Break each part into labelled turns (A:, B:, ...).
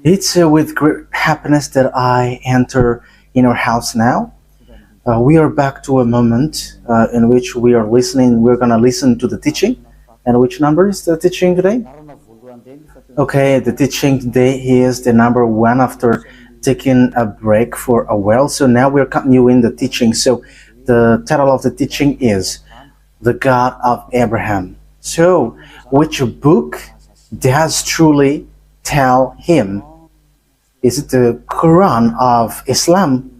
A: It's with great happiness that I enter in our house now. We are back to a moment in which we are listening. We're going to listen to the teaching. And which number is the teaching today? Okay, the teaching today is the number one after taking a break for a while. So now we're continuing the teaching. So the title of the teaching is The God of Abraham. So which book does truly tell him? Is it the Quran of Islam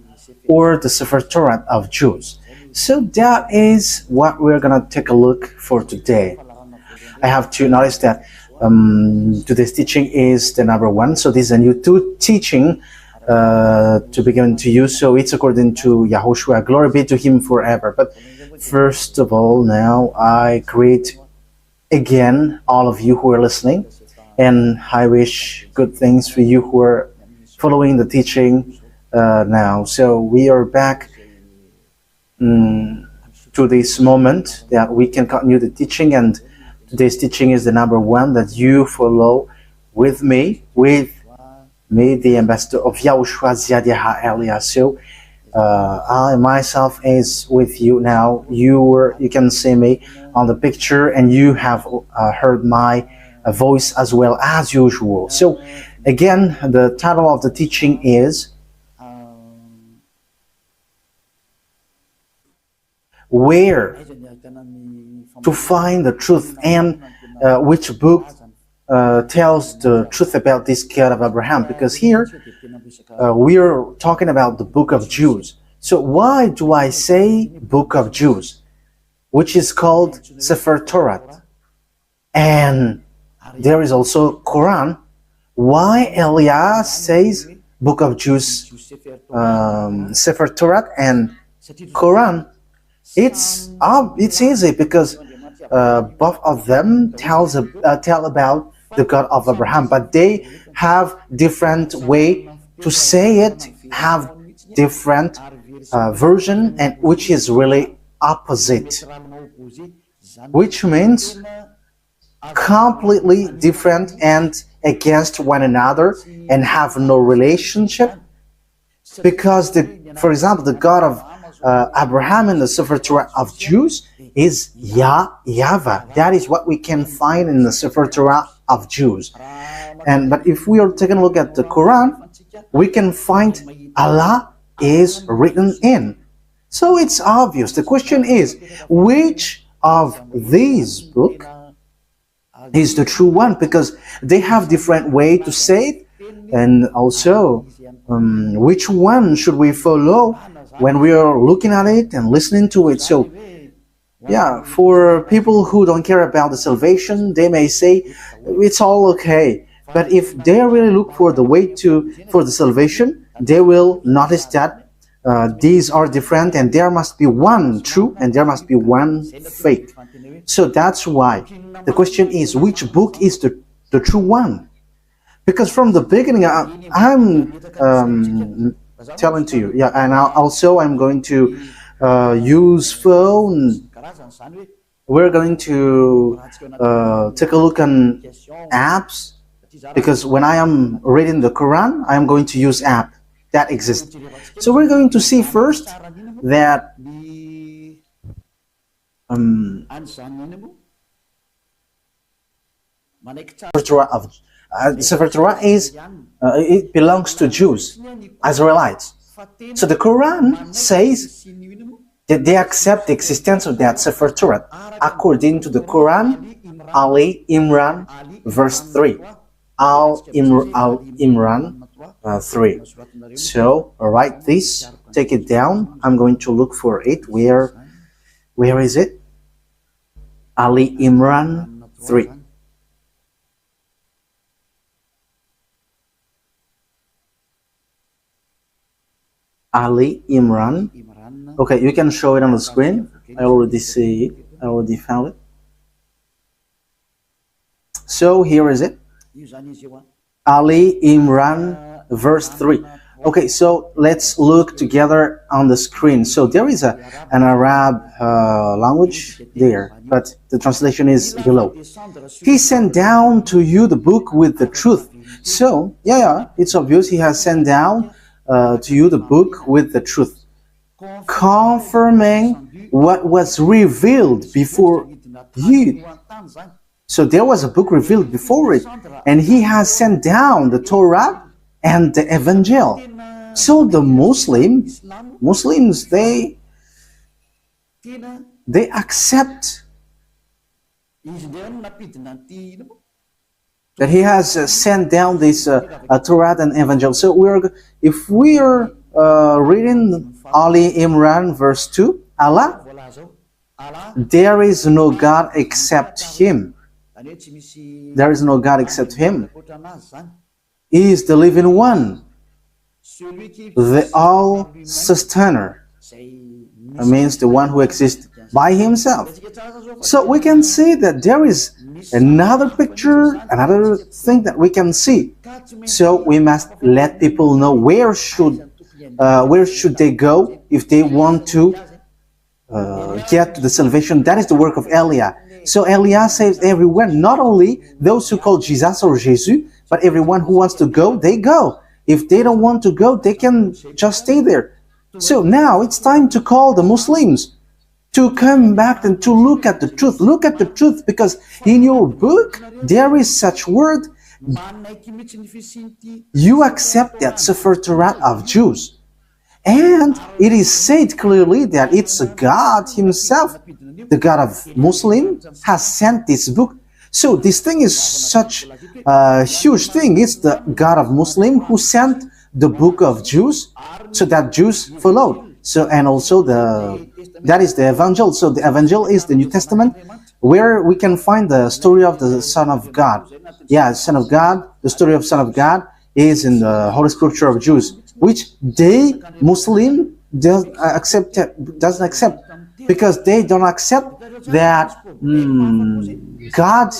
A: or the Sefer Torat of Jews? So that is what we're gonna take a look for today. I have to notice that today's teaching is the number one. So this is a new teaching to begin to use. So it's according to YAHOSHUAH. Glory be to him forever. But first of all, now I greet again all of you who are listening, and I wish good things for you who are following the teaching now. So we are back to this moment that we can continue the teaching, and today's teaching is the number one that you follow with me, the ambassador of YAHOSHUAH Ziad Elia. So I myself is with you now. You can see me on the picture, and you have heard my voice as well as usual. So again, the title of the teaching is Where to Find the Truth, and which book tells the truth about this God of Abraham, because here we are talking about the book of Jews. So why do I say book of Jews, which is called Sefer Torat, and there is also Quran? Why Elias says book of Jews, Sefer Torat and Quran? It's easy because both of them tell about the God of Abraham, but they have different way to say it, have different version, and which is really opposite, which means completely different and against one another and have no relationship. Because for example, the God of Abraham in the Sefer Torah of Jews is YAHVAH. That is what we can find in the Sefer Torah of Jews. But if we are taking a look at the Quran, we can find Allah is written in. So it's obvious. The question is, which of these books is the true one? Because they have different way to say it, and also which one should we follow when we are looking at it and listening to it. So yeah, for people who don't care about the salvation, they may say it's all okay. But if they really look for the way for the salvation, they will notice that these are different, and there must be one true and there must be one fake. So that's why the question is, which book is the true one? Because from the beginning, I'm telling to you, yeah, and also I'm going to use phone. We're going to take a look on apps, because when I am reading the Quran, I am going to use app that exists. So we're going to see first that Sefer Torah is it belongs to Jews, Israelites. So the Quran says that they accept the existence of that Sefer Torah according to the Quran, Ali Imran, verse 3. Al Imran 3. So write this, take it down. I'm going to look for it. Where is it? Ali Imran 3. Ali Imran. Okay, you can show it on the screen. I already see it. I already found it. So here is it. Ali Imran verse 3. Okay, so let's look together on the screen. So there is an Arab language there, but the translation is below. He sent down to you the book with the truth, So, yeah, it's obvious he has sent down to you the book with the truth, confirming what was revealed before you. So there was a book revealed before it, and he has sent down the Torah and the Evangel. So the Muslims, they accept that he has sent down this Torah and Evangel. So if we are reading Ali Imran verse 2, Allah, there is no God except Him. There is no God except Him. He is the living one, the all-sustainer. It means the one who exists by Himself. So we can see that there is another picture, another thing that we can see. So we must let people know where should they go if they want to get to the salvation. That is the work of Elia. So Elia saves everyone, not only those who call Jesus or Jesus, but everyone who wants to go, they go. If they don't want to go, they can just stay there. So now it's time to call the Muslims to come back and to look at the truth. Look at the truth, because in your book there is such word. You accept that Sefer Torat of Jews. And it is said clearly that it's God Himself, the God of Muslim, has sent this book. So this thing is such a huge thing. It's the God of Muslim who sent the book of Jews, so that Jews followed. So, and also that is the Evangel. So the Evangel is the New Testament, where we can find the story of the Son of God. Yeah, Son of God. The story of Son of God is in the Holy Scripture of Jews, which they Muslim doesn't accept, because they don't accept that God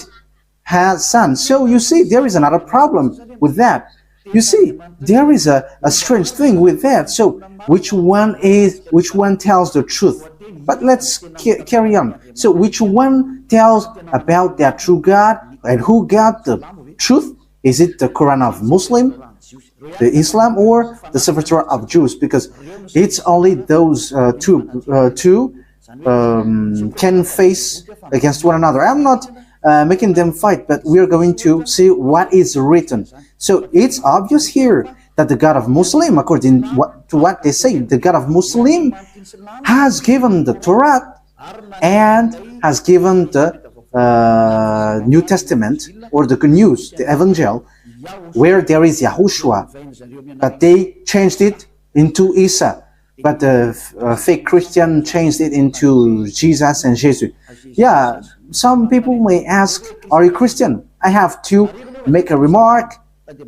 A: has Son. So you see, there is another problem with that. You see, there is a strange thing with that. So which one tells the truth? But let's carry on. So which one tells about that true God, and who got the truth? Is it the Quran of Muslim, the Islam, or the Sefer Torah of Jews? Because it's only those two can face against one another. I'm not making them fight, but we are going to see what is written. So it's obvious here that the God of Muslim, according to what they say, the God of Muslim has given the Torah and has given the New Testament, or the Good News, the Evangel, where there is YAHOSHUAH, but they changed it into Isa. But the fake Christian changed it into Jesus and Jesus. Yeah, some people may ask, are you Christian? I have to make a remark.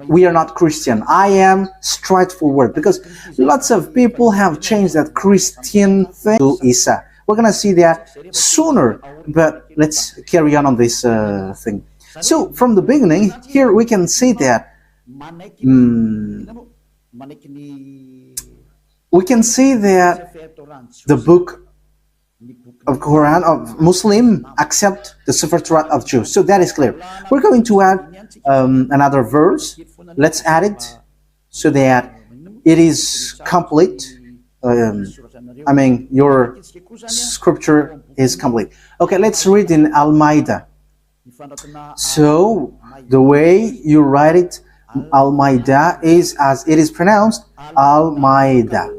A: We are not Christian. I am straightforward, because lots of people have changed that Christian thing to Isa. We're going to see that sooner, but let's carry on this thing. So from the beginning, here we can see that the book of Quran of Muslim accept the Sefer Torat of Jews. So that is clear. We're going to add another verse. Let's add it so that it is complete. I mean, your scripture is complete. Okay, let's read in Al-Ma'idah. So the way you write it, Al-Ma'idah, is as it is pronounced, Al-Ma'idah.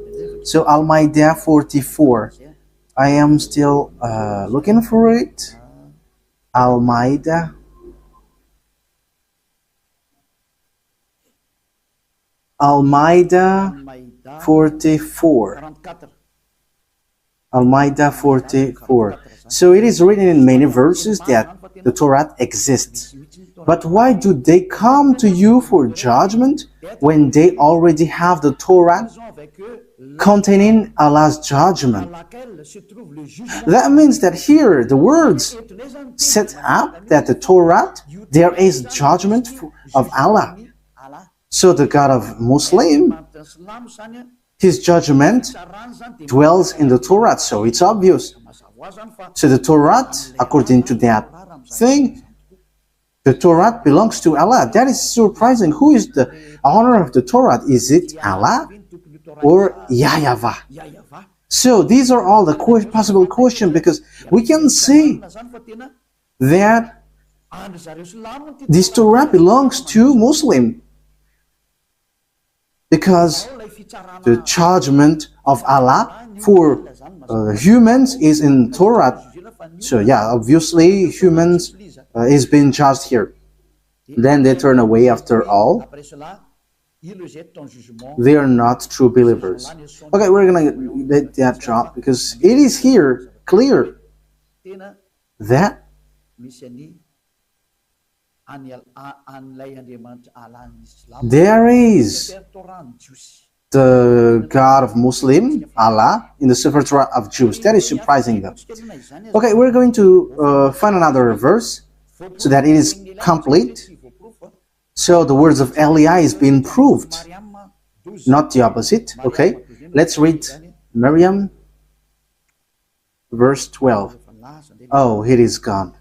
A: So Al-Ma'idah 44. I am still looking for it. Al-Ma'idah. Al-Ma'idah 44. Al-Ma'idah 44. So it is written in many verses that the Torah exists. But why do they come to you for judgment when they already have the Torah containing Allah's judgment? That means that here the words set up that the Torah, there is judgment of Allah. So the God of Muslim, His judgment dwells in the Torah, so it's obvious. So the Torah, according to that thing, The Torah belongs to Allah. That is surprising. Who is the owner of the Torah? Is it Allah or YAHVAH? So these are all the possible questions, because we can see that this Torah belongs to Muslim, because the judgment of Allah for humans is in Torah. So yeah, obviously humans is being judged here. Then they turn away after all. They are not true believers. Okay, we're gonna let that drop, because it is here clear that there is the God of Muslim, Allah, in the Sefer Torah of Jews. That is surprising though. Okay, we're going to find another verse so that it is complete. So the words of Eli is being proved, not the opposite. Okay, let's read Miriam, verse 12. Oh, it is gone.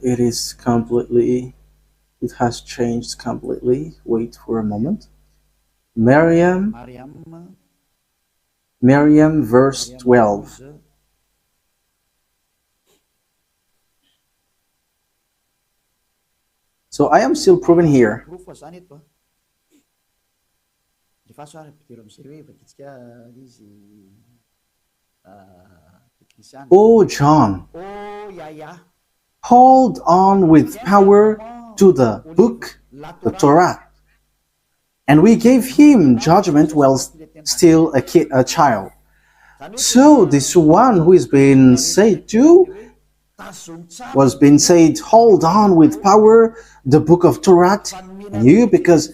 A: It is completely, it has changed completely. Wait for a moment. Miriam, verse 12. So I am still proving here. Oh, John, hold on with power to the book, the Torah. And we gave him judgment while still a child. So this one who is being said to was being said, hold on with power the book of Torah, and you, because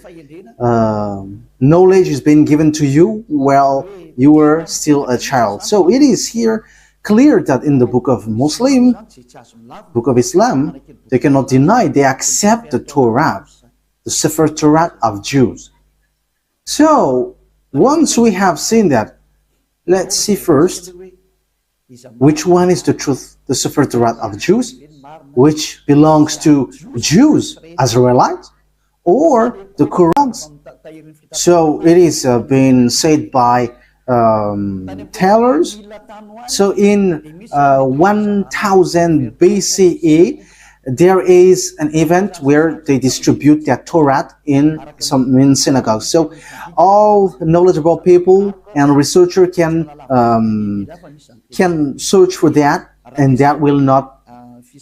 A: knowledge is being given to you while you were still a child. So it is here clear that in the book of Muslim, book of Islam, they cannot deny, they accept the Torah, the Sefer Torah of Jews. So once we have seen that, let's see first which one is the truth, the Sefer Torah of Jews, which belongs to Jews, Israelites, or the Quran. So it is being said by tellers. So in 1000 BCE, there is an event where they distribute their Torah in some synagogues. So all knowledgeable people and researchers can search for that, and that will not,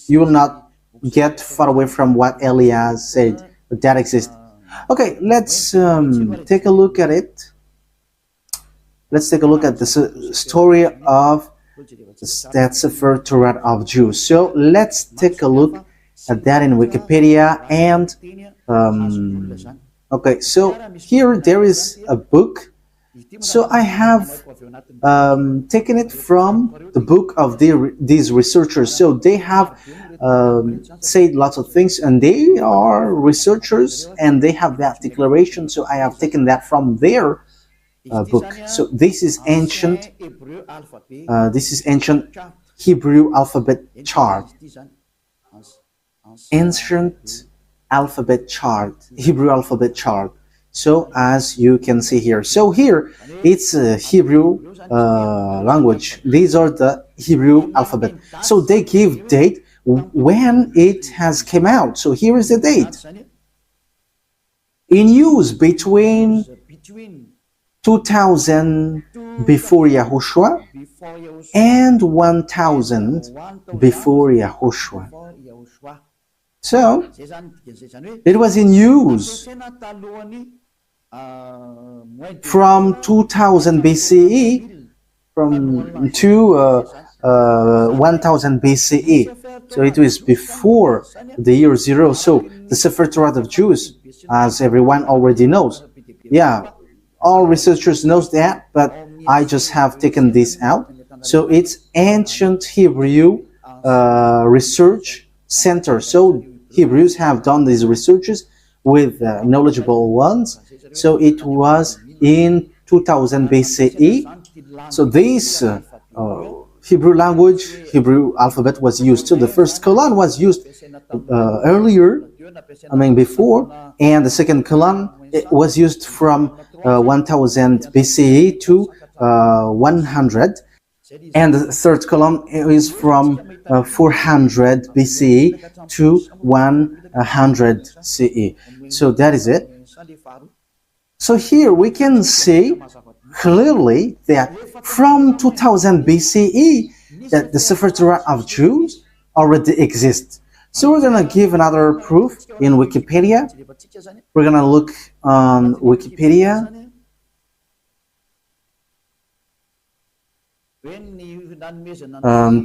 A: you will not get far away from what Elias said, but that exists. Okay, let's take a look at it. Let's take a look at the story of that Sefer Torah of Jews. So let's take a look at that in Wikipedia. And okay, so here there is a book. So I have taken it from the book of these researchers. So they have said lots of things, and they are researchers, and they have that declaration. So I have taken that from their book. So this is ancient. This is ancient Hebrew alphabet chart. Ancient alphabet chart, Hebrew alphabet chart. So as you can see here, so here it's Hebrew language. These are the Hebrew alphabet. So they give date when it has came out. So here is the date. In use between 2000 before Yahushua and 1000 before Yahushua. So it was in use from 2000 BCE to 1000 BCE. So it was before the year 0. So the Sefer Torah of Jews, as everyone already knows. Yeah, all researchers knows that, but I just have taken this out. So it's ancient Hebrew research center. So Hebrews have done these researches with knowledgeable ones. So it was in 2000 BCE. So this Hebrew language, Hebrew alphabet was used. So the first Quran was used earlier, before, and the second Quran was used from 1000 BCE to 100, and the third Quran is from 400 BCE to 100 CE. So that is it. So here we can see clearly that from 2000 BCE that the Sefer Torah of Jews already exists. So we're going to give another proof in Wikipedia. We're going to look on Wikipedia.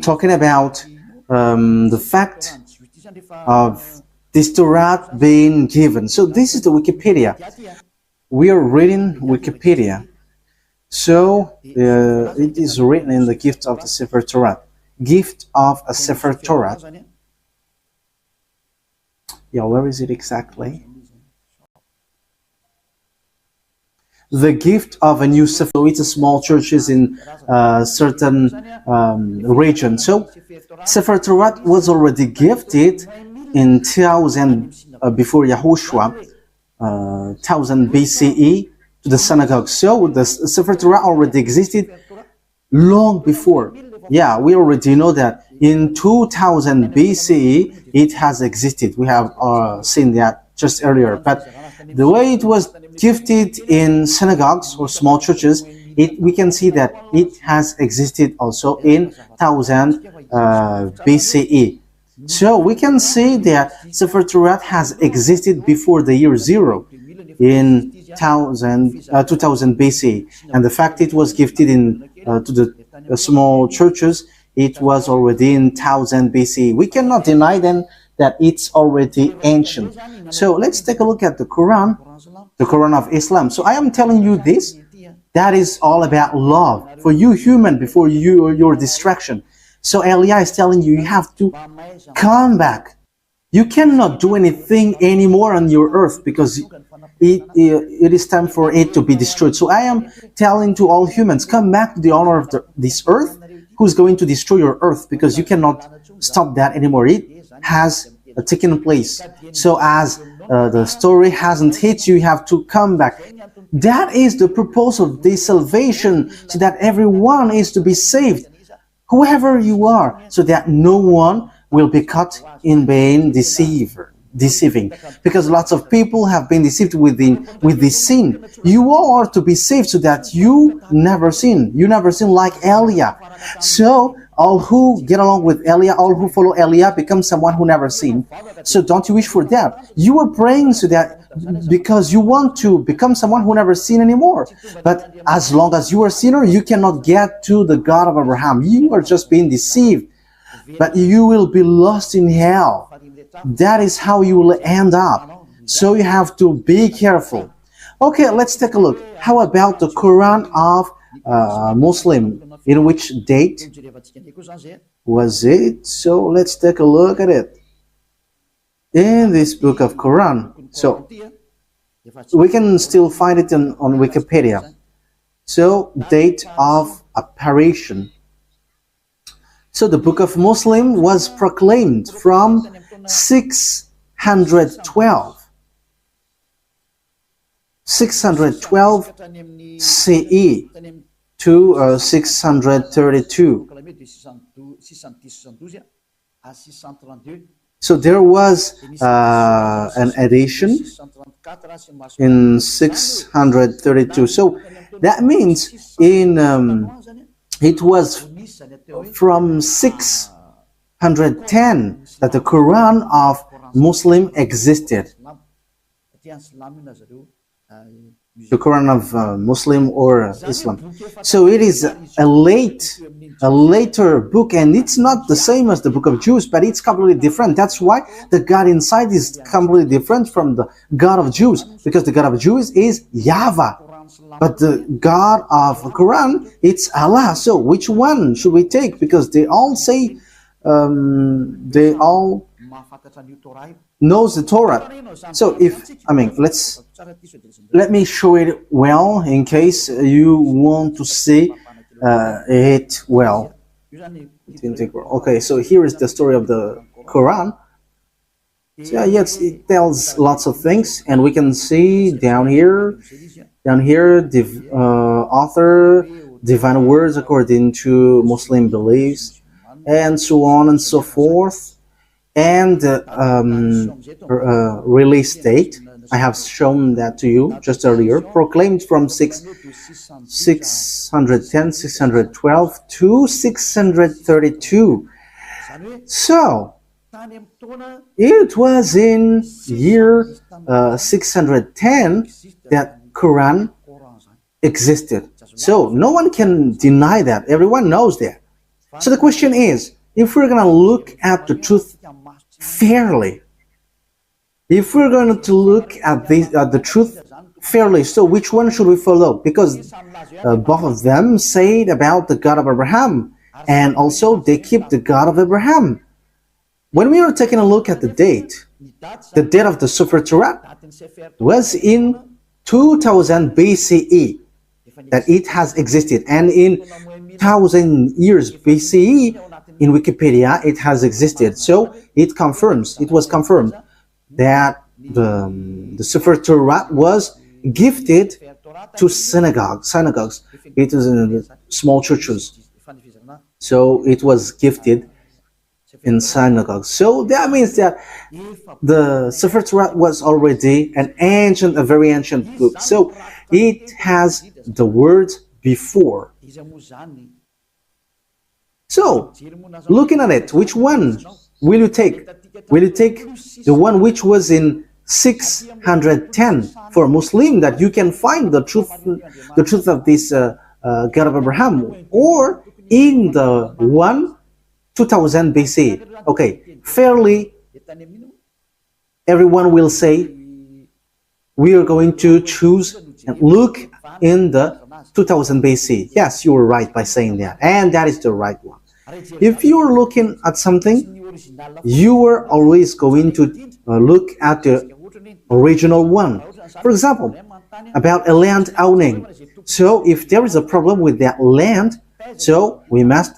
A: Talking about the fact of this Torah being given. So this is the Wikipedia. We are reading Wikipedia. So it is written in the gift of the Sefer Torah. Gift of a Sefer Torah. Yeah, where is it exactly? The gift of a new Sefer. So it's a small churches in certain region. So Sefer Torat was already gifted in 1000 before Yahushua, 1000 BCE to the synagogue. So the Sefer Torah already existed long before. Yeah, we already know that in 2000 BCE it has existed. We have seen that just earlier. But the way it was gifted in synagogues or small churches, we can see that it has existed also in 1000 BCE. So we can see that Sefer Torah has existed before the year 0 in 2000 BCE. And the fact it was gifted to the small churches, it was already in 1000 BCE. We cannot deny then that it's already ancient. So let's take a look at the Quran of Islam. So I am telling you this, that is all about love for you human before your distraction. So Elia is telling you, you have to come back. You cannot do anything anymore on your earth because it is time for it to be destroyed. So I am telling to all humans, come back to the owner of this earth, who's going to destroy your earth, because you cannot stop that anymore. It has taken place. So as the story hasn't hit you, you have to come back. That is the purpose of this salvation, so that everyone is to be saved, whoever you are, so that no one will be caught in being deceiving, because lots of people have been deceived with this sin. You all are to be saved so that you never sin. You never sin like Elia. So all who get along with Elia, all who follow Elia, become someone who never sinned. So don't you wish for that? You are praying so that because you want to become someone who never sinned anymore. But as long as you are a sinner, you cannot get to the God of Abraham. You are just being deceived. But you will be lost in hell. That is how you will end up. So you have to be careful. Okay, let's take a look. How about the Quran of Muslim? In which date was it? So let's take a look at it. In this book of Quran. So we can still find it on Wikipedia. So date of apparition. So the book of Muslim was proclaimed from 612 CE to 632. So there was an edition in 632. So that means it was from 610 that the Quran of Muslim existed. The Quran of Muslim or Islam. So it is a later book, and it's not the same as the book of Jews, but it's completely different. That's why the God inside is completely different from the God of Jews, because the God of Jews is YAHVAH, but the God of the Quran, it's Allah. So which one should we take? Because they all say, they all knows the Torah. So let me show it well in case you want to see it well. Okay, so here is the story of the Quran. So yeah, yes, it tells lots of things, and we can see down here, the author, divine words according to Muslim beliefs, and so on and so forth, and release date. I have shown that to you just earlier. Proclaimed from 610, 612 to 632. So it was in year 610 that Quran existed. So no one can deny that. Everyone knows that. So the question is, if we're going to look at the truth fairly, if we're going to look at the truth fairly, so which one should we follow? Because both of them say about the God of Abraham, and also they keep the God of Abraham. When we are taking a look at the date of the Sefer Torat was in 2000 BCE that it has existed, and in 1000 years BCE in Wikipedia it has existed. So it was confirmed that the Sefer Torat was gifted to synagogues. It is in small churches. So it was gifted in synagogues. So that means that the Sefer Torah was already a very ancient book. So it has the words before. So, looking at it, which one will you take? Will you take the one which was in 610 for Muslim, that you can find the truth of this God of Abraham, or in the one 2000 BC? Okay, fairly, everyone will say we are going to choose and look in the 2000 BC. Yes, you were right by saying that, and that is the right one. If you are looking at something, you are always going to look at the original one. For example, about a land owning. So if there is a problem with that land, so we must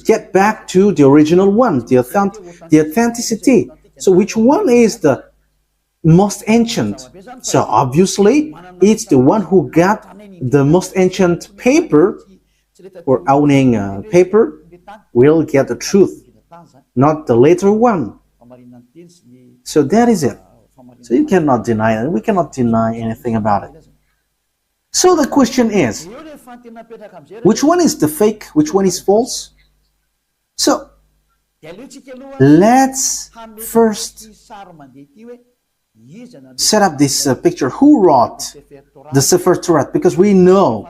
A: get back to the original one, the authenticity. So which one is the most ancient? So obviously it's the one who got the most ancient paper, or owning paper, will get the truth, not the later one. So that is it. So you cannot deny it. We cannot deny anything about it. So the question is, which one is the fake? Which one is false? So let's first set up this picture. Who wrote the Sefer Torat? Because we know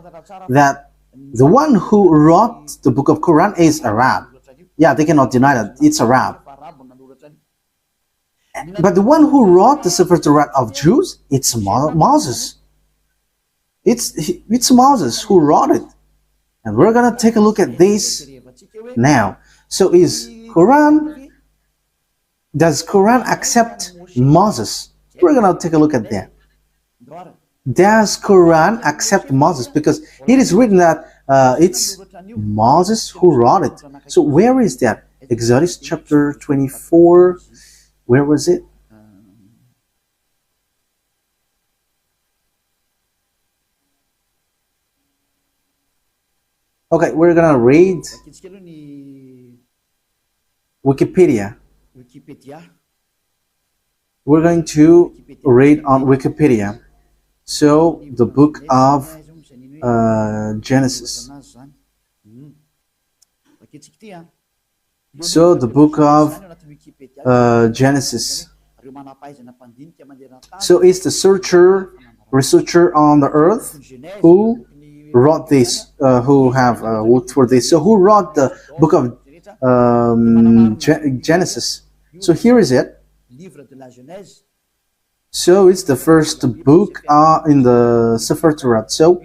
A: that the one who wrote the book of Quran is Arab. Yeah, they cannot deny that it's Arab. But the one who wrote the Sefer Torat of Jews, it's Moses. It's Moses who wrote it. And we're going to take a look at this now. So does Quran accept Moses? We're going to take a look at that. Does Quran accept Moses? Because it is written that it's Moses who wrote it. So where is that? Exodus chapter 24. Where was it? Okay, we're gonna read Wikipedia. We're going to read on Wikipedia. So the book of Genesis. So the book of Genesis. So it's the researcher on the earth who wrote this, who have worked for this. So who wrote the book of Genesis? So here is it. So it's the first book in the Sefer Torat. So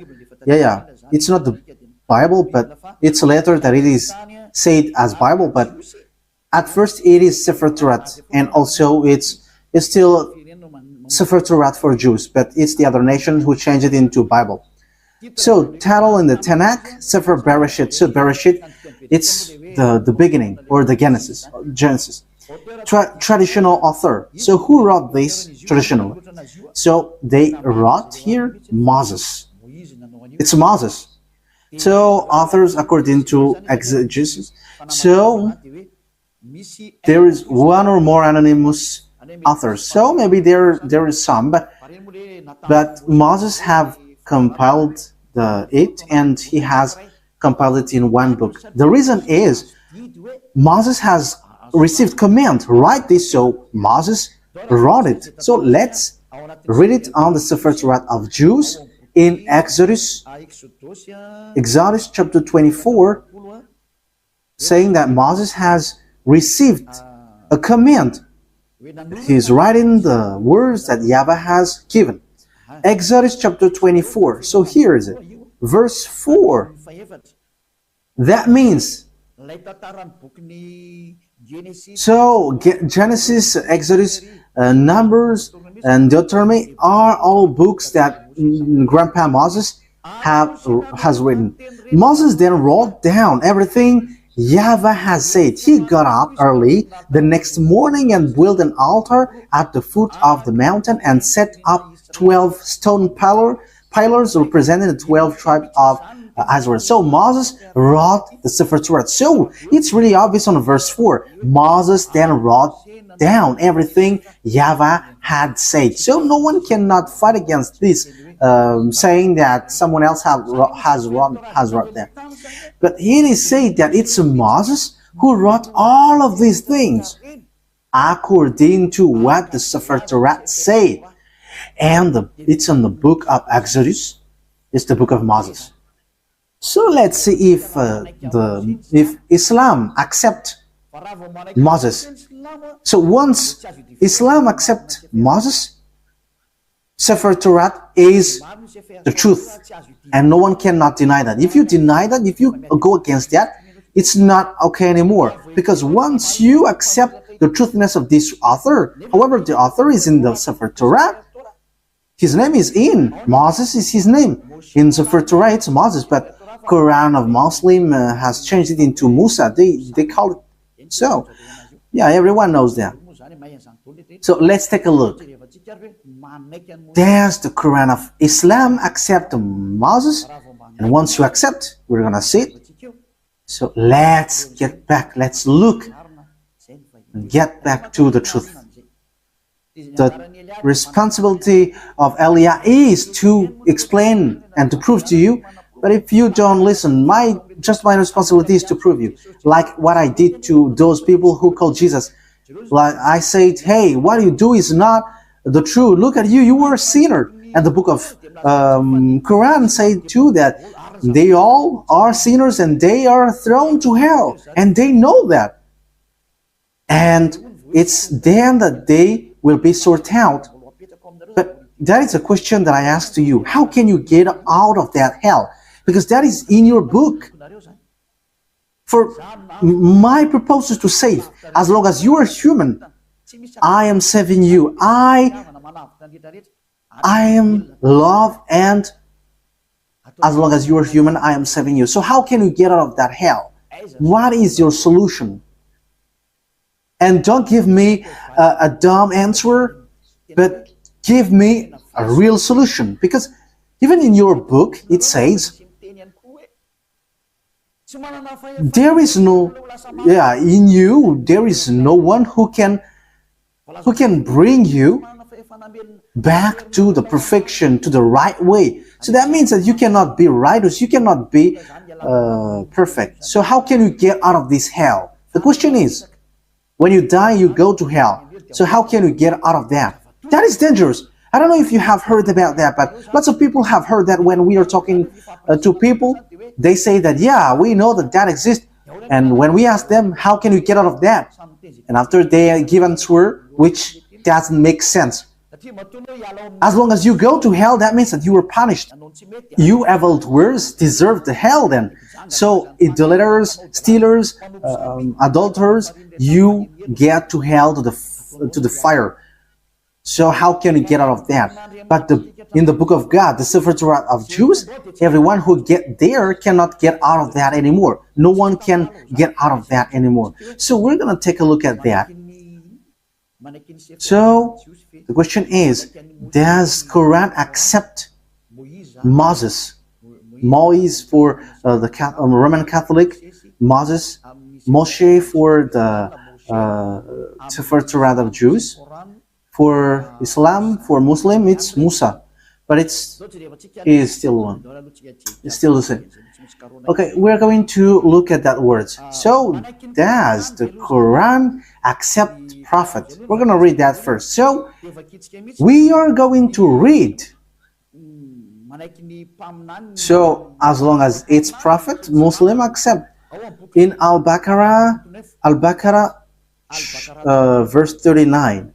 A: yeah, it's not the Bible, but it's a letter that it is said as Bible, but At first, it is Sefer Torat, and also it's still Sefer Torat for Jews, but it's the other nation who changed it into Bible. So, title in the Tanakh, Sefer Bereshit. So, Bereshit, it's the beginning, or the Genesis. Traditional author. So, who wrote this traditionally? So, they wrote here Moses. It's Moses. So, authors according to exegesis. So, there is one or more anonymous authors. So, maybe there is some, but Moses have compiled it, and he has compiled it in one book. The reason is Moses has received command, write this, so Moses wrote it. So let's read it on the Sefer Torat of Jews in Exodus chapter 24, saying that Moses has received a command. He's writing the words that YAHVAH has given. Exodus chapter 24. So here is it. Verse 4. That means, so Genesis, Exodus, Numbers, and Deuteronomy are all books that Grandpa Moses has written. Moses then wrote down everything YAHVAH has said. He got up early the next morning and built an altar at the foot of the mountain and set up 12 stone pillars representing the 12 tribes of Israel. So Moses wrote the Sefer Torah. So it's really obvious on verse 4. Moses then wrote down everything YAHVAH had said. So no one cannot fight against this, saying that someone else has wrote them. But it is said that it's Moses who wrote all of these things according to what the Sefer Torah said. And it's in the book of Exodus. It's the book of Moses. So let's see if Islam accept Moses. So once Islam accept Moses, Sefer Torah is the truth, and no one cannot deny that. If you deny that, if you go against that, it's not okay anymore. Because once you accept the truthness of this author, however, the author is in the Sefer Torah, his name is in. Moses is his name. In Sefer Torah, it's Moses, but Quran of Muslim has changed it into Musa. They call it so. Yeah, everyone knows that. So let's take a look. Does the Quran of Islam accept Moses? And once you accept, we're going to see it. So let's get back. Let's look and get back to the truth. The responsibility of Elia is to explain and to prove to you. But if you don't listen, my responsibility is to prove you. Like what I did to those people who called Jesus. Like I said, hey, what you do is not the truth. Look at you, you were a sinner. And the book of Quran said too that they all are sinners and they are thrown to hell. And they know that. And it's then that they will be sorted out. But that is a question that I ask to you. How can you get out of that hell? Because that is in your book. For my purpose is to save. As long as you are human, I am saving you. I am love, and as long as you are human, I am saving you. So how can you get out of that hell? What is your solution? And don't give me a dumb answer, but give me a real solution. Because even in your book, it says, there is no, in you, there is no one who can bring you back to the perfection, to the right way. So that means that you cannot be righteous, you cannot be perfect. So how can you get out of this hell? The question is, when you die, you go to hell. So how can you get out of that? That is dangerous. I don't know if you have heard about that, but lots of people have heard that when we are talking to people, they say that, yeah, we know that that exists. And when we ask them, how can you get out of that? And after they give an answer which doesn't make sense. As long as you go to hell, that means that you were punished. You evildoers deserve the hell then. So idolaters, stealers, adulterers, you get to hell, to the fire. So how can you get out of that? But in the book of God, the Sefer Torat of Jews, everyone who get there cannot get out of that anymore. No one can get out of that anymore. So we're going to take a look at that. So the question is, does Quran accept Moses? Moise for the Roman Catholic, Moses, Moshe for the Sefer Torat of Jews. For Islam, for Muslim, it's Musa, but it is still one. It's still the same. Okay, we're going to look at that words. So, does the Quran accept prophet? We're going to read that first. So, we are going to read. So, as long as it's prophet, Muslim accept. In Al-Baqarah, verse 39.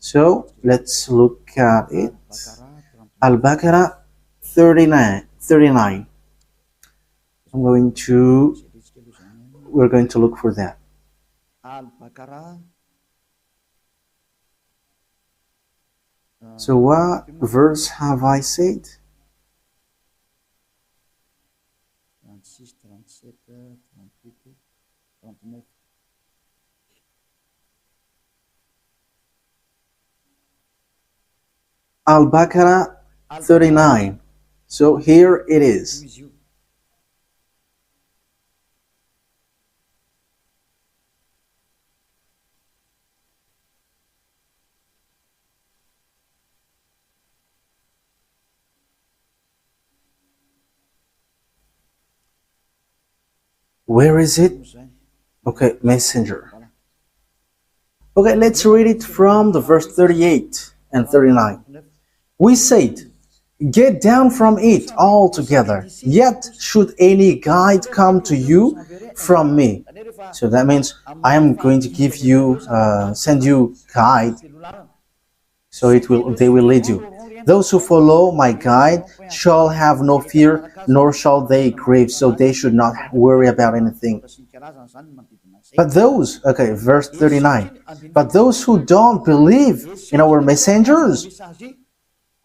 A: So let's look at it. Al-Baqarah 39. We're going to look for that. So what verse have I said? Al-Baqarah 39. So here it is. Where is it? Okay, messenger. Okay, let's read it from the verse 38 and 39. We said, get down from it altogether, yet should any guide come to you from me. So that means I am going to give you, send you guide, so they will lead you. Those who follow my guide shall have no fear, nor shall they grieve, so they should not worry about anything. But those, okay, verse 39, but those who don't believe in our messengers,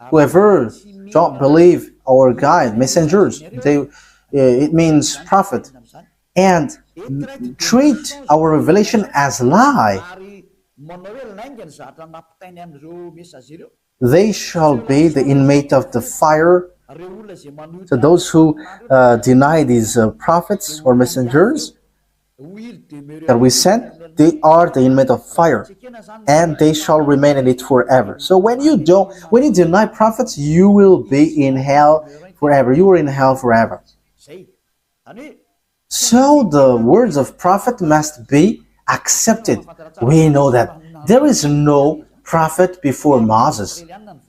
A: whoever don't believe our guide, messengers, it means prophet, and treat our revelation as lie, they shall be the inmate of the fire. So those who deny these prophets or messengers that we sent, they are the inmate of fire, and they shall remain in it forever. So when you deny prophets, you will be in hell forever. You are in hell forever. So the words of prophet must be accepted. We know that there is no prophet before Moses.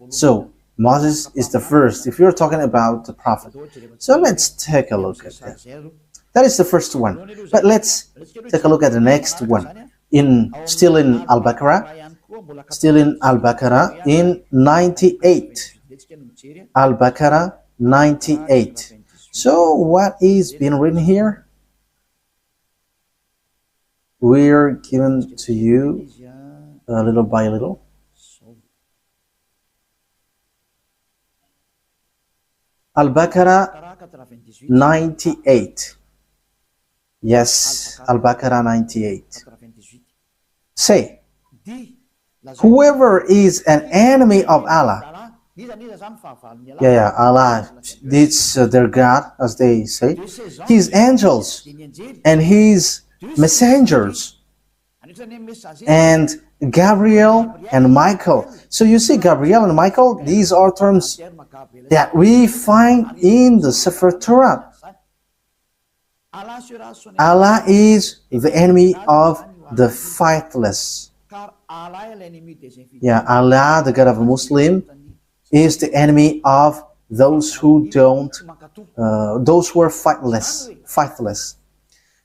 A: So Moses is the first, if you're talking about the prophet. So let's take a look at that. That is the first one. But let's take a look at the next one. Still in Al-Baqarah, in 98. Al-Baqarah 98. So what is being written here? We're given to you little by little. Al-Baqarah 98. Yes, Al-Baqarah 98. Say, whoever is an enemy of Allah, Allah, it's their God, as they say, his angels and his messengers, and Gabriel and Michael. So you see, Gabriel and Michael, these are terms that we find in the Sefer Torat. Allah is the enemy of the faithless. Yeah, Allah, the God of a Muslim, is the enemy of those who don't, those who are faithless.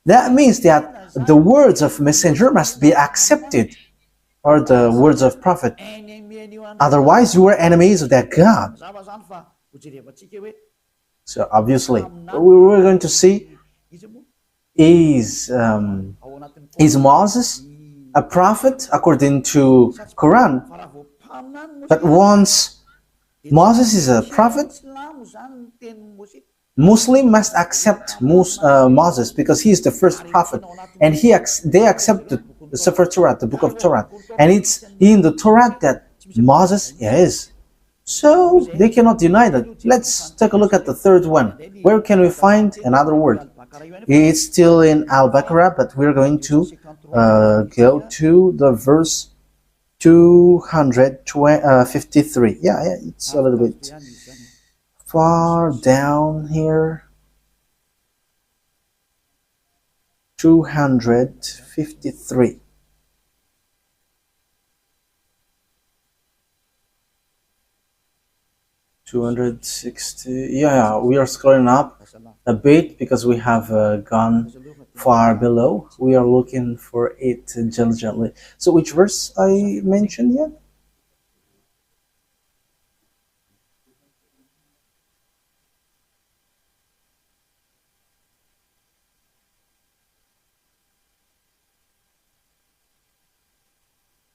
A: That means that the words of messenger must be accepted, or the words of prophet. Otherwise, you are enemies of that God. So obviously, what we're going to see is Moses a prophet according to Quran? But once Moses is a prophet, Muslim must accept Moses because he is the first prophet, and they accept the Sefer Torat, the book of Torat, and it's in the Torat that Moses is. So they cannot deny that. Let's take a look at the third one. Where can we find another word? It's still in Al-Baqarah, but we're going to go to the verse 253. Yeah, it's a little bit far down here. 253. Yeah, we are scrolling up a bit because we have gone far below. We are looking for it diligently. So which verse I mentioned yet?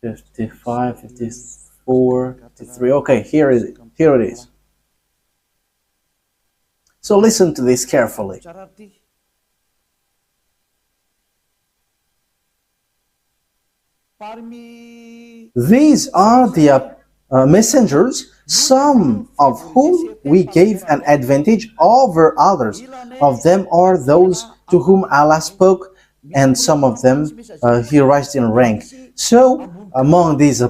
A: "55, 54, 53. Okay, here it is. So listen to this carefully. These are the messengers, some of whom we gave an advantage over others. Of them are those to whom Allah spoke, and some of them He raised in rank. So among these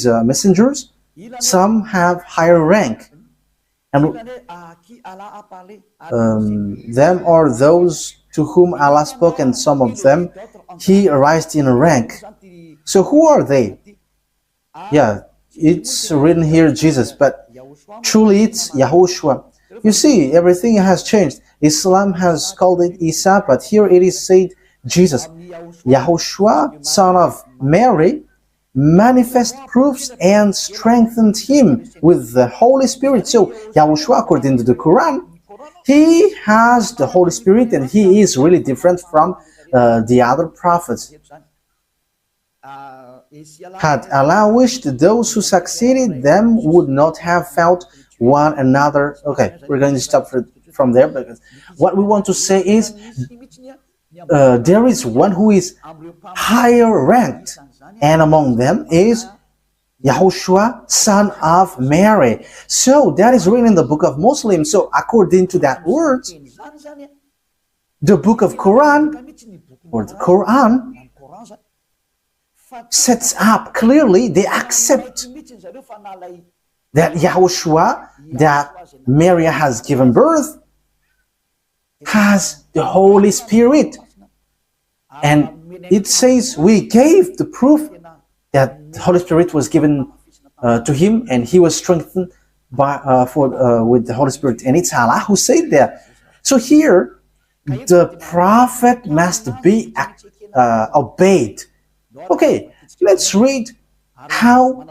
A: messengers, some have higher rank. And them are those to whom Allah spoke, and some of them He raised in rank. So who are they? Yeah, it's written here Jesus, but truly it's YAHOSHUAH. You see, everything has changed. Islam has called it Isa, but here it is said Jesus. YAHOSHUAH, son of Mary, manifest proofs and strengthened him with the Holy Spirit. So YAHOSHUAH, according to the Quran, he has the Holy Spirit, and he is really different from the other prophets. Had Allah wished, those who succeeded them would not have felt one another. Okay, we're going to stop from there, because what we want to say is there is one who is higher ranked, and among them is YAHOSHUAH, son of Mary. So that is written in the book of Muslims. So according to that word, the book of Quran, or the Quran, sets up clearly, they accept that YAHOSHUAH, that Mary has given birth, has the Holy Spirit. And it says we gave the proof that the Holy Spirit was given to him, and he was strengthened with the Holy Spirit. And it's Allah who said that. So here, the prophet must be obeyed. Okay, let's read how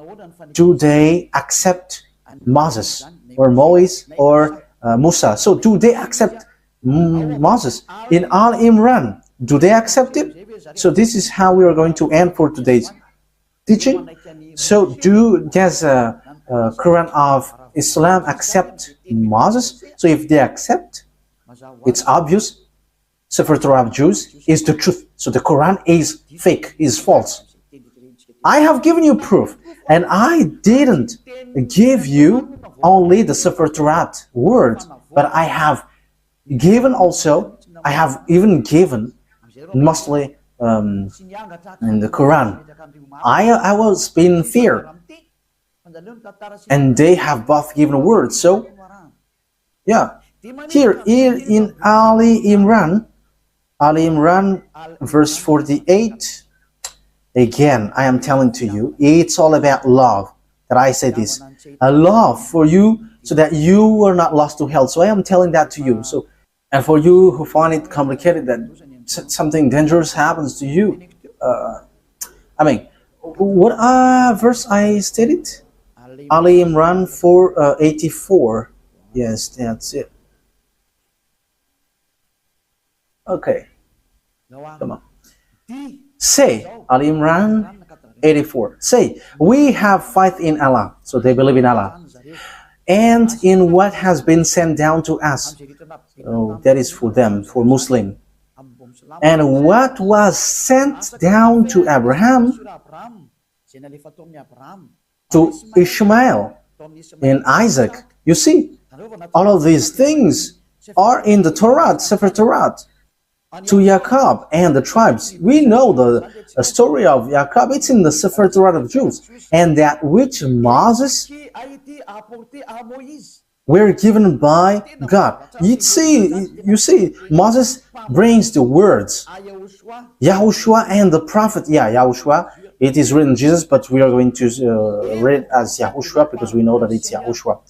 A: do they accept Moses or Moise or Musa. So do they accept Moses? In Al-Imran, do they accept it? So this is how we are going to end for today's teaching. So does Quran of Islam accept Moses? So if they accept, it's obvious Sefer Torah of Jews is the truth. So the Quran is fake, is false. I have given you proof, and I didn't give you only the Sefer Torah word, but I have given also, I have even given mostly in the Quran. I was in fear, and they have both given words. So yeah, here in Ali Imran verse 48, again I am telling to you, it's all about love, that I say this, a love for you so that you are not lost to hell. So I am telling that to you. So, and for you who find it complicated that something dangerous happens to you, What verse I stated? Ali Imran 484. Yes, that's it. Okay, come on. Say, Ali Imran 84. Say, we have faith in Allah. So they believe in Allah. And in what has been sent down to us. So that is for them, for Muslim. And what was sent down to Abraham, to Ishmael, and Isaac. You see, all of these things are in the Torat, Sefer Torat. To Jacob and the tribes. We know the story of Jacob. It's in the Sefer Torat of Jews. And that which Moses were given by God. You see, Moses brings the words. YAHOSHUAH and the prophet. Yeah, YAHOSHUAH. It is written Jesus, but we are going to read it as YAHOSHUAH because we know that it's YAHOSHUAH.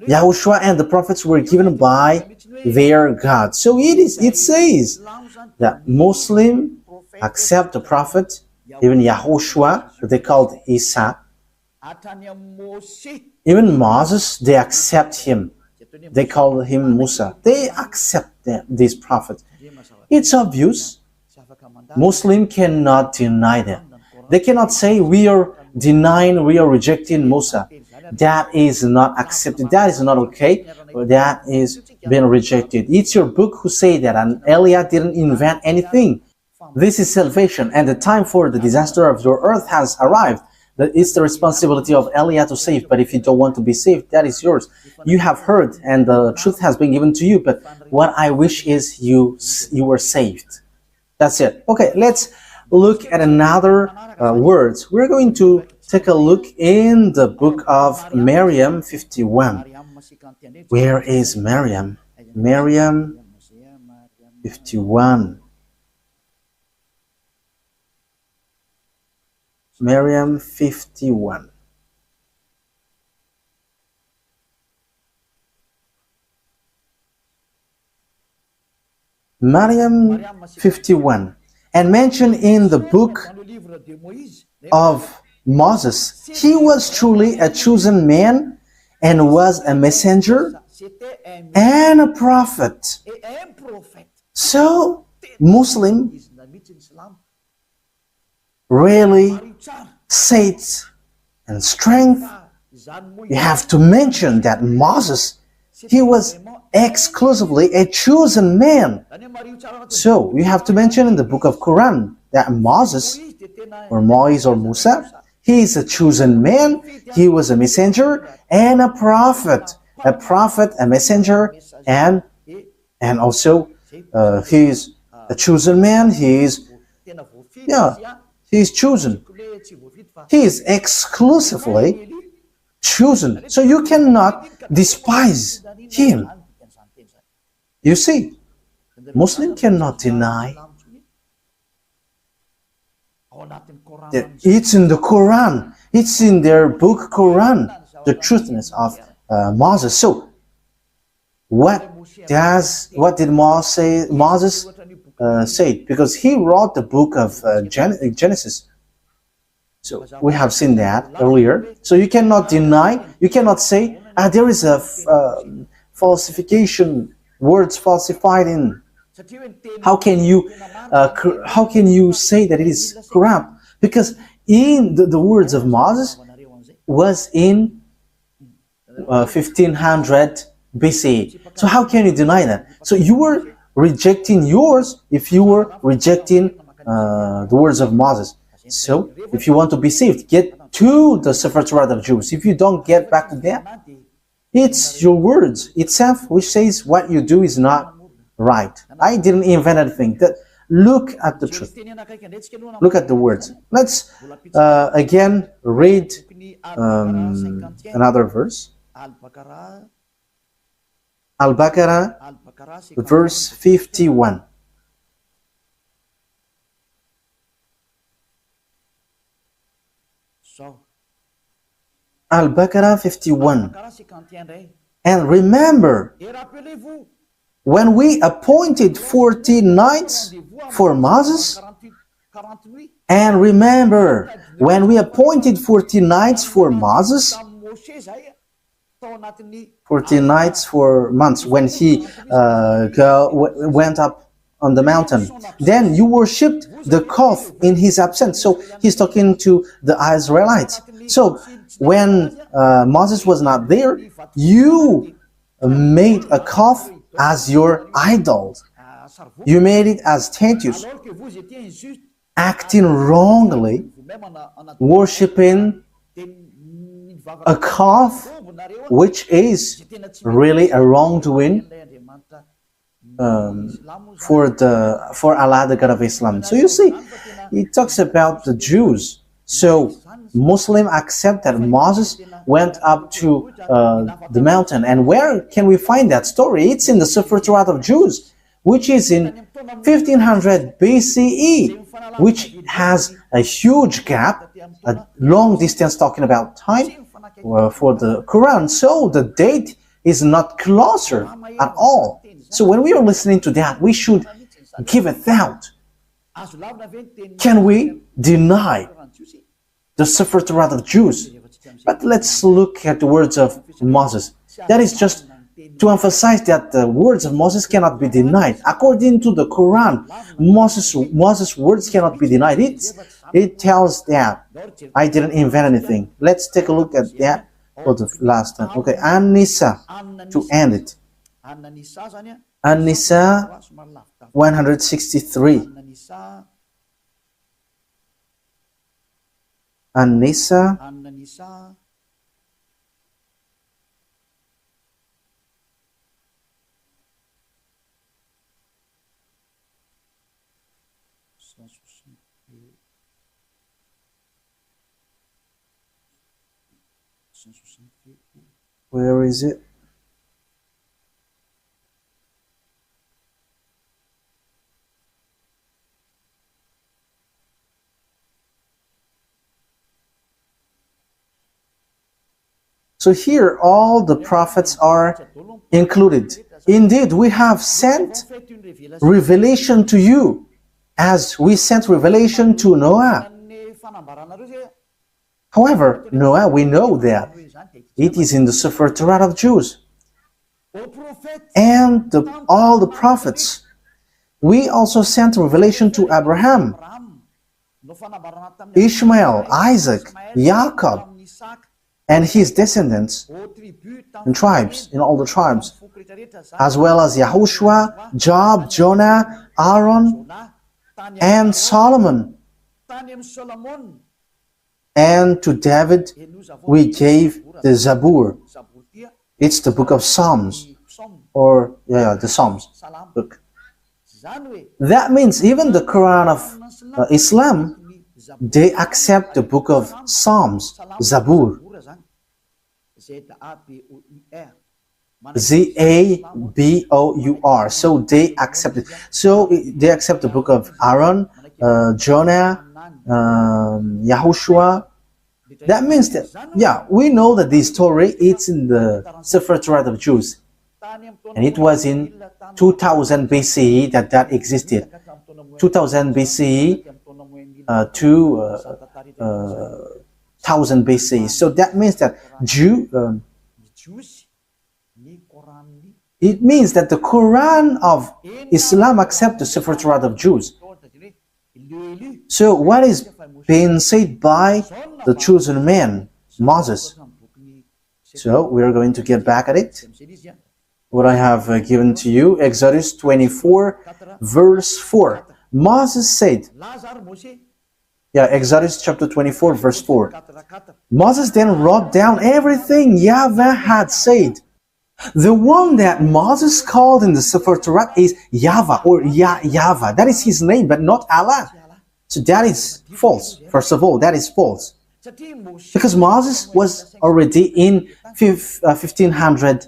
A: YAHOSHUAH and the prophets were given by their God. So it says that Muslim accept the prophet, even YAHOSHUAH, they called Isa. Even Moses, they accept him. They call him Musa. They accept this prophet. It's obvious. Muslim cannot deny them. They cannot say we are denying, we are rejecting Musa. That is not accepted. That is not okay. That is being rejected. It's your book who say that, and Eliah didn't invent anything. This is salvation, and the time for the disaster of your earth has arrived. It's the responsibility of Eliah to save, but if you don't want to be saved, that is yours. You have heard, and the truth has been given to you, but what I wish is you were saved. That's it. Okay, let's look at another words. We're going to take a look in the book of Miriam 51. Where is Miriam? Miriam 51. Miriam 51. Miriam 51. And mentioned in the book of Moses, he was truly a chosen man and was a messenger and a prophet. So, Muslim really faith and strength. You have to mention that Moses, he was exclusively a chosen man. So, you have to mention in the book of Quran that Moses, or Moise or Musa, he is a chosen man, he was a messenger and a prophet, a messenger, and also he is a chosen man, he is chosen. He is exclusively chosen. So you cannot despise him. You see, Muslim cannot deny that it's in the Quran, it's in their book Quran, the truthness of Moses. So, what did Moses say? Because he wrote the book of Genesis. So we have seen that earlier. So you cannot deny, you cannot say there is a falsification, words falsified in. How can you say that it is corrupt? Because in the words of Moses was in 1500 BC. So how can you deny that? So you were rejecting yours if you were rejecting the words of Moses. So if you want to be saved, get to the Sefer Torat of Jews. If you don't get back to that, it's your words itself which says what you do is not right. I didn't invent anything. Look at the truth. Look at the words. Let's again read another verse. Al-Baqarah, verse 51. Al-Baqarah 51. And remember, when we appointed 40 nights for Moses, And remember, when we appointed 40 nights for Moses, 40 nights for months when he went up on the mountain. Then you worshipped the calf in his absence. So he's talking to the Israelites. So when Moses was not there, you made a calf as your idol. You made it as statues, acting wrongly, worshipping a calf, which is really a wrongdoing for Allah, the God of Islam. So you see, it talks about the Jews. So Muslims accept that Moses went up to the mountain. And where can we find that story? It's in the Torat of Jews, which is in 1500 BCE, which has a huge gap, a long distance talking about time for the Quran. So the date is not closer at all. So when we are listening to that, we should give a thought. Can we deny the Torat of Jews? But let's look at the words of Moses. That is just to emphasize that the words of Moses cannot be denied. According to the Quran, Moses' words cannot be denied. It tells that I didn't invent anything. Let's take a look at that for the last time. Okay, An-Nisa, to end it. An-Nisa 163. An-Nisa Where is it? So here all the prophets are included. Indeed, we have sent revelation to you as we sent revelation to Noah. However, Noah, we know that it is in the Torat of Jews. And all the prophets. We also sent revelation to Abraham, Ishmael, Isaac, Jacob, and his descendants and tribes, in all the tribes, as well as YAHOSHUAH, Job, Jonah, Aaron, and Solomon. And to David we gave the Zabur. It's the book of Psalms, or the Psalms book. That means even the Quran of Islam, they accept the book of Psalms, Zabur. Zabour. So they accept it. So they accept the book of Aaron, Jonah, YAHOSHUAH. That means that, we know that this story, it's in the Torat of Jews. And it was in 2000 BCE that existed. 2000 BCE to 1000 BCE. So that means that it means that the Quran of Islam accepts the Torat of Jews. So what is being said by the chosen man, Moses? So we are going to get back at it. What I have given to you, Exodus 24, verse 4. Moses said, Exodus chapter 24, verse 4. Moses then wrote down everything YAHVAH had said. The one that Moses called in the Torat is YAHVAH, or YAHVAH. That is his name, but not Allah. So that is false. First of all, that is false. Because Moses was already in 1500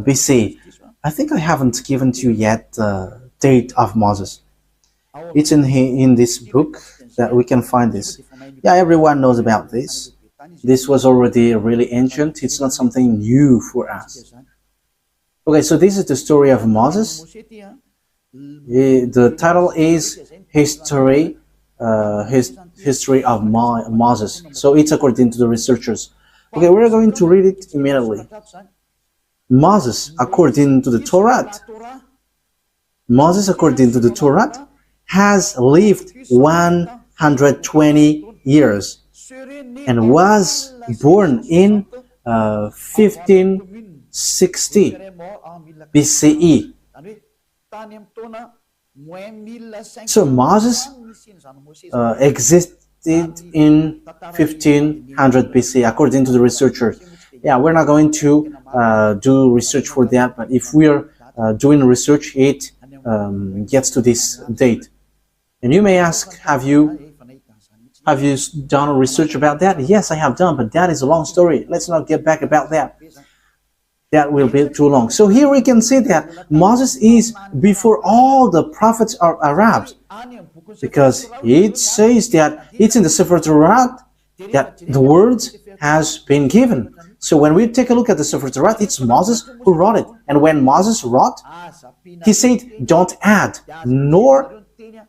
A: BC. I think I haven't given to you yet the date of Moses. It's in this book that we can find this. Everyone knows about this. This was already really ancient. It's not something new for us. Okay, so this is the story of Moses. The title is History his history of Moses. So it's according to the researchers. Okay, we're going to read it immediately. Moses, according to the Torat, Moses, according to the Torat, has lived 120 years and was born in 1560 BCE. So Moses existed in 1500 BC, according to the researchers. Yeah, we're not going to do research for that, but if we are doing research, it gets to this date. And you may ask, have you done research about that? Yes, I have done, but that is a long story. Let's not get back about that. That will be too long. So here we can see that Moses is before all the prophets are Arabs, because it says that it's in the Sefer Torat that the words has been given. So when we take a look at the Sefer Torat, it's Moses who wrote it. And when Moses wrote, he said, don't add nor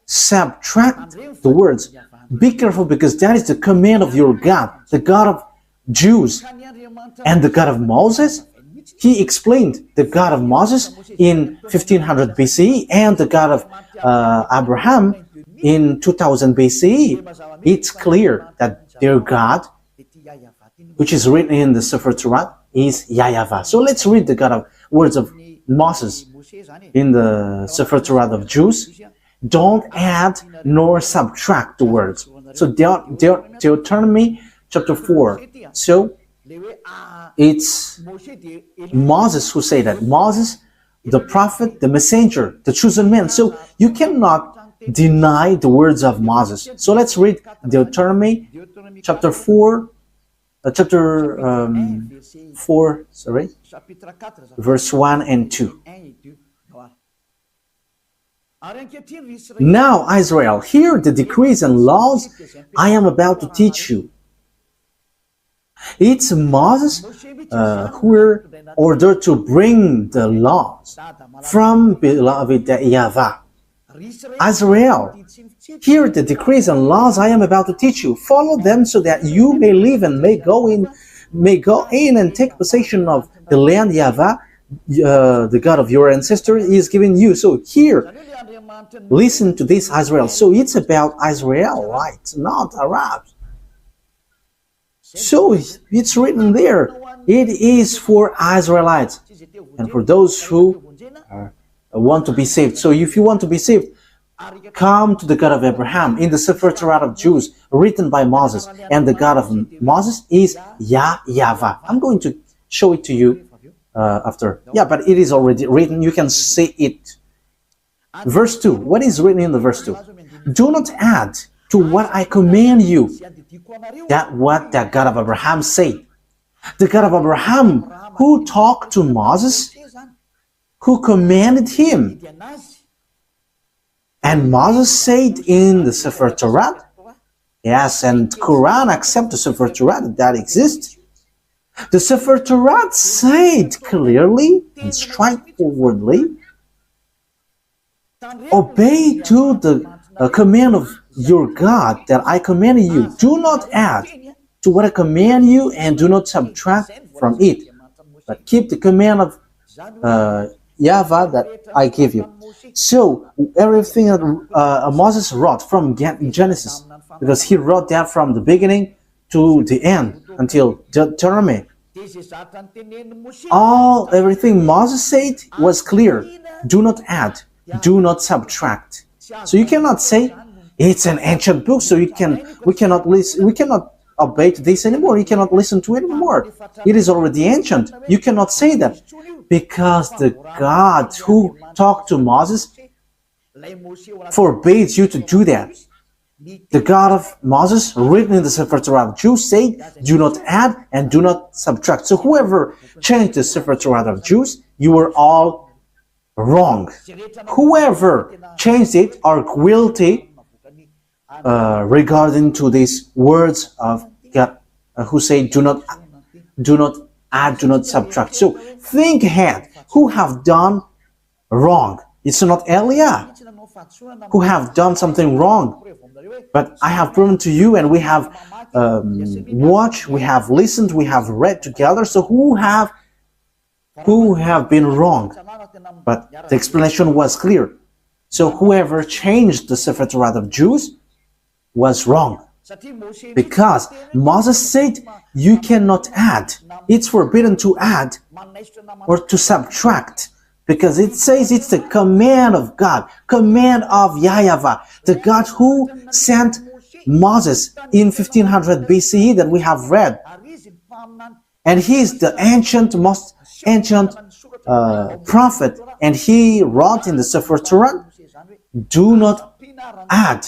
A: subtract the words. Be careful, because that is the command of your God, the God of Jews. And the God of Moses, he explained the God of Moses in 1500 BCE and the God of Abraham in 2000 BCE. It's clear that their God, which is written in the Sefer Torat, is YAHVAH. So let's read the God of words of Moses in the Sefer Torat of Jews. Don't add nor subtract the words. So Deuteronomy chapter 4. So it's Moses who said that. Moses, the prophet, the messenger, the chosen man. So you cannot deny the words of Moses. So let's read Deuteronomy chapter 4, verse 1 and 2. Now, Israel, hear the decrees and laws I am about to teach you. It's Moses who were ordered to bring the laws from beloved YAHVAH. Israel, hear the decrees and laws I am about to teach you. Follow them so that you may live and may go in and take possession of the land YAHVAH, the God of your ancestors, is giving you. So here, listen to this, Israel. So it's about Israelites, not Arabs. So it's written there. It is for Israelites and for those who want to be saved. So if you want to be saved, come to the God of Abraham in the Sefer Torat of Jews, written by Moses. And the God of Moses is YAHVAH. I'm going to show it to you after. Yeah, but it is already written. You can see it. Verse 2. What is written in the verse 2? Do not add to what I command you. That what the God of Abraham said. The God of Abraham who talked to Moses, who commanded him. And Moses said in the Sefer Torat, yes, and Quran accept the Sefer Torat that exists. The Sefer Torat said clearly and straightforwardly, obey to the command of your God that I command you. Do not add to what I command you and do not subtract from it, but keep the command of YAHVAH that I give you. So everything that Moses wrote from Genesis, because he wrote that from the beginning to the end until Deuteronomy. Everything Moses said was clear. Do not add, do not subtract. So you cannot say it's an ancient book, so we cannot obey to this anymore. You cannot listen to it anymore. It is already ancient. You cannot say that, because the God who talked to Moses forbids you to do that. The God of Moses, written in the Sefer Torah of Jews, said, do not add and do not subtract. So whoever changed the Sefer Torah of Jews, you were all wrong. Whoever changed it are guilty regarding to these words of God, who say, do not add, do not subtract. So think ahead. Who have done wrong? It's not Eliah who have done something wrong. But I have proven to you, and we have watched, we have listened, we have read together. So who have been wrong? But the explanation was clear. So whoever changed the Sefer Torah of Jews was wrong. Because Moses said you cannot add. It's forbidden to add or to subtract. Because it says it's the command of God, command of YAHVAH, the God who sent Moses in 1500 BCE that we have read. And he is the most ancient prophet, and he wrote in the Sefer Torah, do not add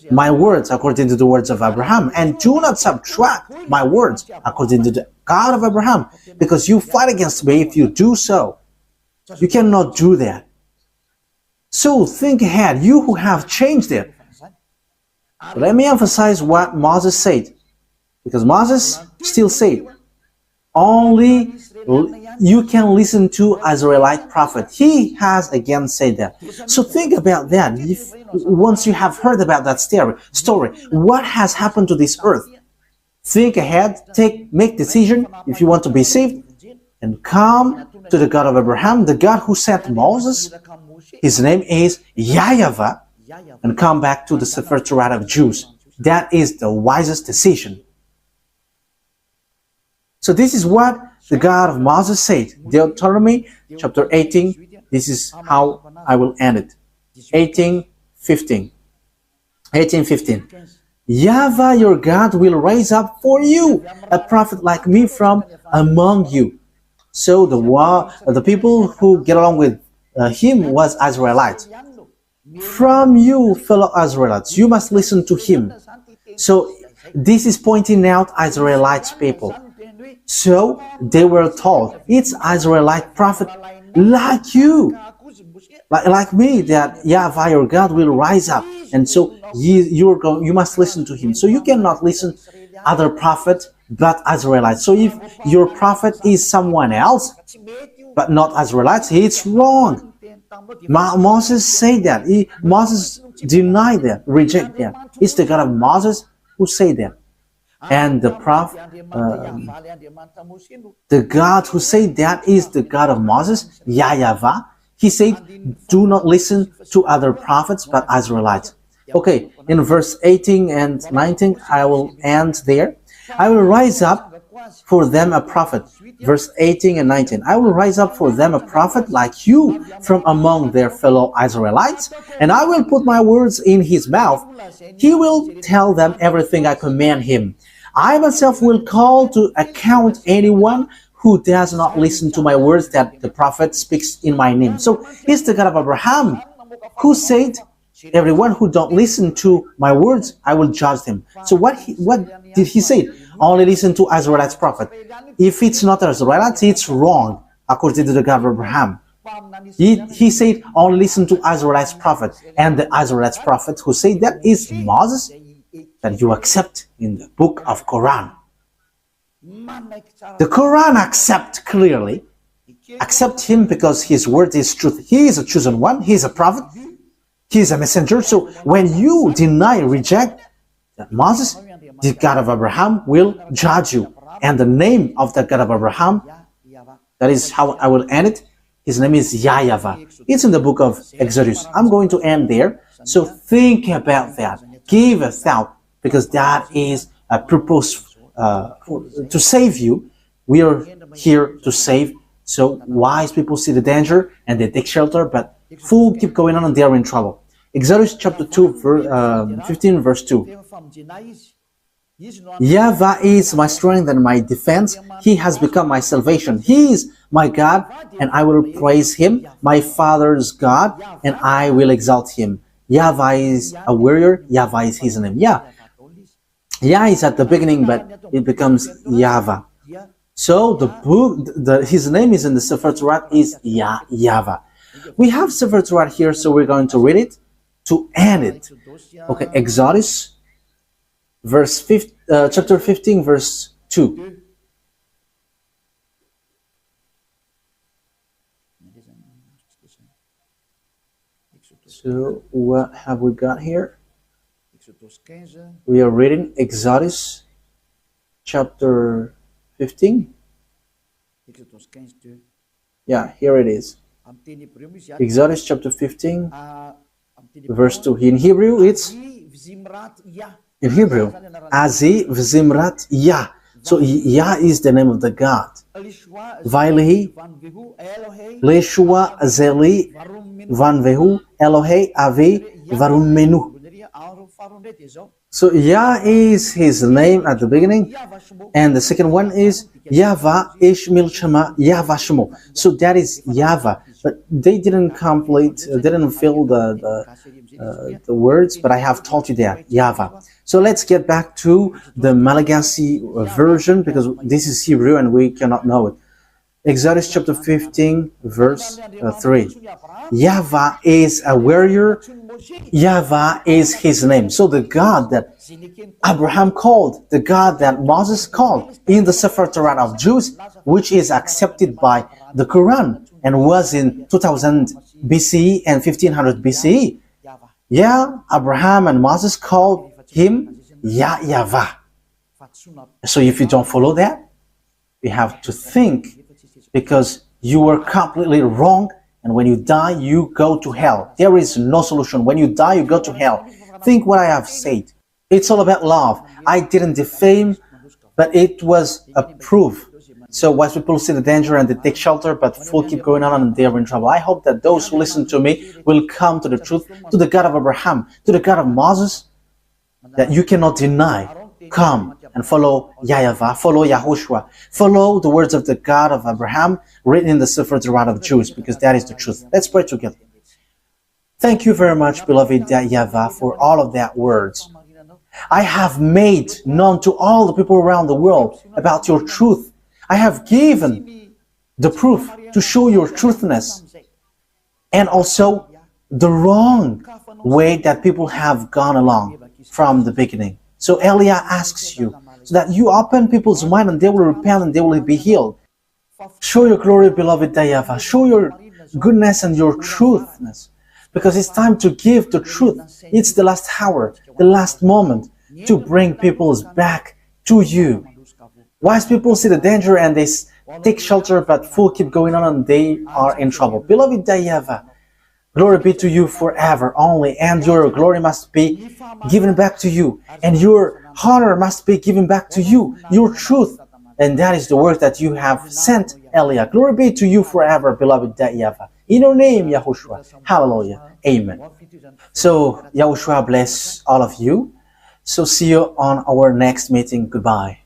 A: my words according to the words of Abraham, and do not subtract my words according to the God of Abraham, because you fight against me if you do so. You cannot do that. So think ahead, you who have changed it. Let me emphasize what Moses said, because Moses still said, only you can listen to Israelite prophet. He has again said that. So think about that. Once you have heard about that story, what has happened to this earth? Think ahead, make decision if you want to be saved, and come to the God of Abraham, the God who sent Moses. His name is YAHVAH, and come back to the Sefer Torah of Jews. That is the wisest decision. So this is what the God of Moses said. Deuteronomy chapter 18. This is how I will end it. 18:15. YAHVAH your God will raise up for you a prophet like me from among you. So the people who get along with him was Israelites. From you, fellow Israelites, you must listen to him. So this is pointing out Israelites people. So they were told, it's Israelite prophet like you, like me, that YAHVAH your God will rise up, and so you must listen to him. So you cannot listen other prophets but Israelites. So if your prophet is someone else but not Israelites, it's wrong. Moses said that. Moses denied that, reject that. It's the God of Moses who said that. And the prophet, the God who said that is the God of Moses, YAHVAH. He said, do not listen to other prophets but Israelites. Okay, in verse 18 and 19, I will end there. I will rise up for them a prophet. Verse 18 and 19. I will rise up for them a prophet like you from among their fellow Israelites, and I will put my words in his mouth. He will tell them everything I command him. I myself will call to account anyone who does not listen to my words that the prophet speaks in my name. So he's the God of Abraham who said, everyone who don't listen to my words, I will judge them. So what did he say? Only listen to Israelite's prophet. If it's not Israelites, it's wrong, according to the God of Abraham. He said, only listen to Israelite's prophet. And the Israelite's prophet who said that is Moses, that you accept in the book of Quran. The Quran accept him because his word is truth. He is a chosen one. He is a prophet. He is a messenger. So when you deny, reject that Moses, the God of Abraham will judge you. And the name of the God of Abraham, that is how I will end it. His name is YAHVAH. It's in the book of Exodus. I'm going to end there. So think about that. Give a thought, because that is a purpose to save you. We are here to save. So wise people see the danger and they take shelter, but fools keep going on and they are in trouble. Exodus chapter 2, 15 verse 2. YAHVAH is my strength and my defense. He has become my salvation. He is my God, and I will praise him, my father's God, and I will exalt him. YAHVAH is a warrior. YAHVAH is his name. Yah is at the beginning, but it becomes YAHVAH. So his name is in the Sefer Torah is YAHVAH. We have Sefer Torah here, so we're going to read it to end it. Okay, Exodus chapter 15 verse 2. So what have we got here? We are reading Exodus chapter 15. Yeah, here it is. Exodus chapter 15, verse 2. In Hebrew, it's Azi Vzimrat Yah. So Yah is the name of the God. Vailehi, Leshua Zeli, Vanvehu, Elohe, Avi, Varumenu. So Yah is his name at the beginning, and the second one is YAHVAH Ish Milchama YAHVAH. So that is YAHVAH, but they didn't complete, didn't fill the words, but I have told you that YAHVAH. So let's get back to the Malagasy version, because this is Hebrew and we cannot know it. Exodus chapter 15, verse 3. YAHVAH is a warrior. YAHVAH is his name. So the God that Abraham called, the God that Moses called in the Sefer Torat of Jews, which is accepted by the Quran and was in 2000 BCE and 1500 BCE. Yeah, Abraham and Moses called him YAHVAH. So if you don't follow that, you have to think, because you were completely wrong, and when you die, you go to hell. There is no solution. When you die, you go to hell. Think what I have said. It's all about love. I didn't defame, but it was a proof. So wise people see the danger and they take shelter, but fool keep going on and they are in trouble. I hope that those who listen to me will come to the truth, to the God of Abraham, to the God of Moses, that you cannot deny. Come and follow YAHVAH, follow YAHOSHUAH, follow the words of the God of Abraham written in the Sefer Torat of Jews, because that is the truth. Let's pray together. Thank you very much, beloved YAHVAH, for all of that words. I have made known to all the people around the world about your truth. I have given the proof to show your truthness, and also the wrong way that people have gone along from the beginning. So Elia asks you, so that you open people's mind and they will repent and they will be healed. Show your glory, beloved YAHVAH. Show your goodness and your truthness, because it's time to give the truth. It's the last hour, the last moment to bring peoples back to you. Wise people see the danger and they take shelter, but fool keep going on and they are in trouble. Beloved YAHVAH, glory be to you forever only, and your glory must be given back to you, and your honor must be given back to you, your truth, and that is the word that you have sent, Elia. Glory be to you forever, beloved YAHVAH. In your name, YAHOSHUAH. Hallelujah. Amen. So, YAHOSHUAH bless all of you. So see you on our next meeting. Goodbye.